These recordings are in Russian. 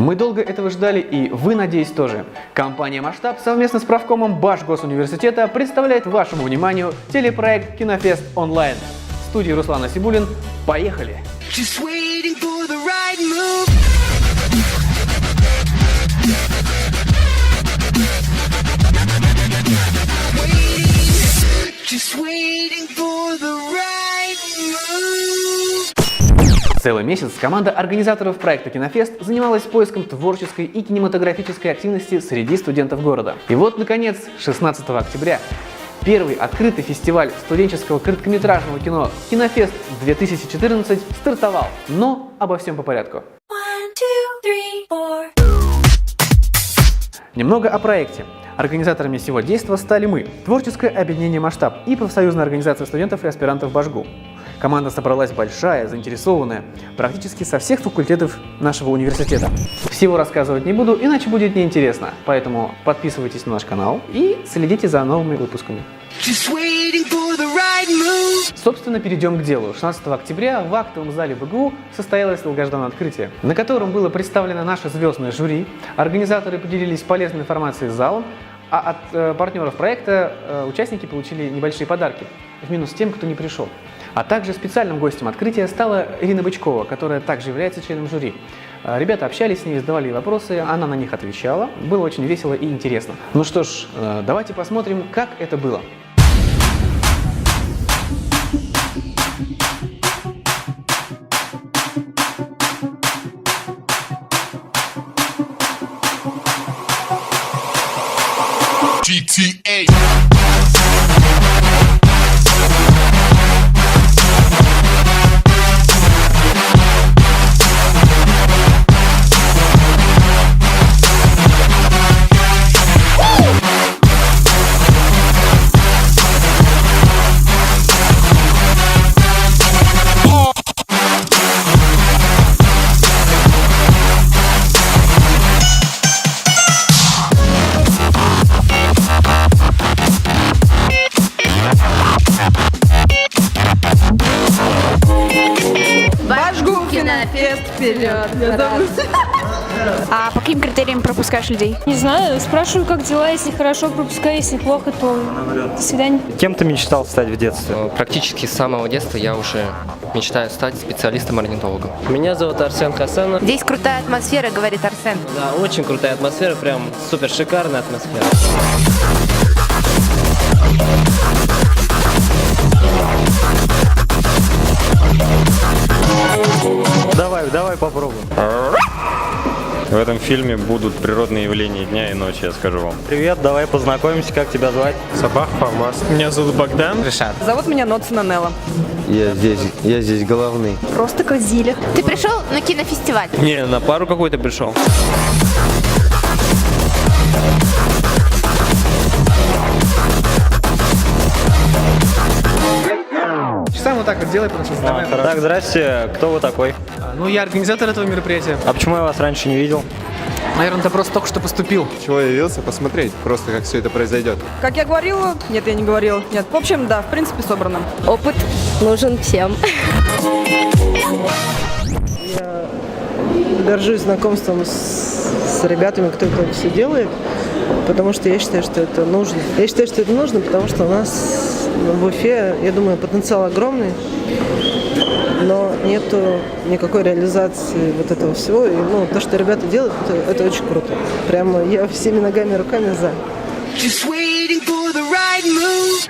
Мы долго этого ждали, и вы, надеюсь, тоже. Компания «Масштаб» совместно с правкомом Башгосуниверситета представляет вашему вниманию телепроект «Кинофест онлайн». В студии Руслан Асибулин. Поехали! Целый месяц команда организаторов проекта «Кинофест» занималась поиском творческой и кинематографической активности среди студентов города. И вот, наконец, 16 октября первый открытый фестиваль студенческого короткометражного кино «Кинофест-2014» стартовал. Но обо всем по порядку. Немного о проекте. Организаторами всего действа стали мы, творческое объединение «Масштаб» и профсоюзная организация студентов и аспирантов БАШГУ. Команда собралась большая, заинтересованная, практически со всех факультетов нашего университета. Всего рассказывать не буду, иначе будет неинтересно. Поэтому подписывайтесь на наш канал и следите за новыми выпусками. Собственно, перейдем к делу. 16 октября в актовом зале БГУ состоялось долгожданное открытие, на котором было представлено наше звездное жюри. Организаторы поделились полезной информацией с залом, а от партнеров проекта участники получили небольшие подарки, в минус тем, кто не пришел. А также специальным гостем открытия стала Ирина Бычкова, которая также является членом жюри. Ребята общались с ней, задавали ей вопросы, она на них отвечала. Было очень весело и интересно. Ну что ж, давайте посмотрим, как это было. GTA. Кинофест вперед! А по каким критериям пропускаешь людей? Не знаю, спрашиваю, как дела, если хорошо, пропускаю, если плохо, то до свидания. Кем ты мечтал стать в детстве? Практически с самого детства я уже мечтаю стать специалистом-орнитологом. Меня зовут Арсен Хасанов. Здесь крутая атмосфера, говорит Арсен. Да, очень крутая атмосфера, прям супер шикарная атмосфера. Давай попробуем. В этом фильме будут природные явления дня и ночи, я скажу вам. Привет, давай познакомимся, как тебя звать? Сабах Фармас. Меня зовут Богдан. Решат. Зовут меня Ноцина Нелла. Я здесь главный. Просто Козиля. Ты пришел на кинофестиваль? Не, на пару какой-то пришел. Сам вот так вот делай, потому что давай. Так, здрасте, кто вы такой? Ну, я организатор этого мероприятия. А почему я вас раньше не видел? Наверное, ты просто только что поступил. Чего я явился? Посмотреть просто, как все это произойдет. Как я говорила? Нет, я не говорила. Нет. В общем, да, в принципе, собрано. Опыт нужен всем. Я горжусь знакомством с ребятами, кто это все делает, потому что я считаю, что это нужно. Я считаю, что это нужно, потому что у нас в Уфе, я думаю, потенциал огромный, но нету никакой реализации вот этого всего. И, то, что ребята делают, это очень круто. Прямо я всеми ногами и руками за.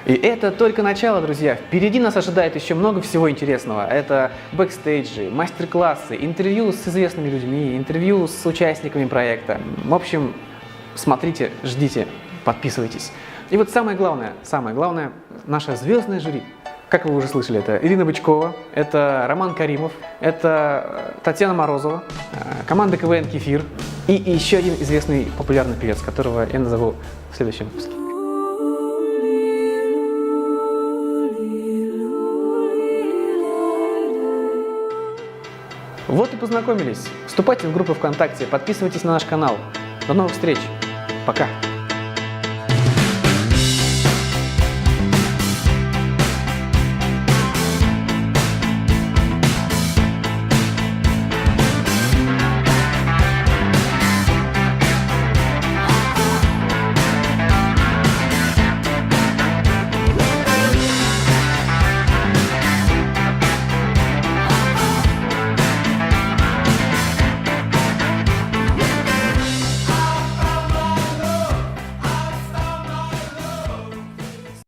И это только начало, друзья. Впереди нас ожидает еще много всего интересного. Это бэкстейджи, мастер-классы, интервью с известными людьми, интервью с участниками проекта. В общем, смотрите, ждите, подписывайтесь. И вот самое главное, наше звездное жюри. Как вы уже слышали, это Ирина Бычкова, это Роман Каримов, это Татьяна Морозова, команда КВН «Кефир» и еще один известный популярный певец, которого я назову в следующем выпуске. Вот и познакомились. Вступайте в группу ВКонтакте, подписывайтесь на наш канал. До новых встреч. Пока.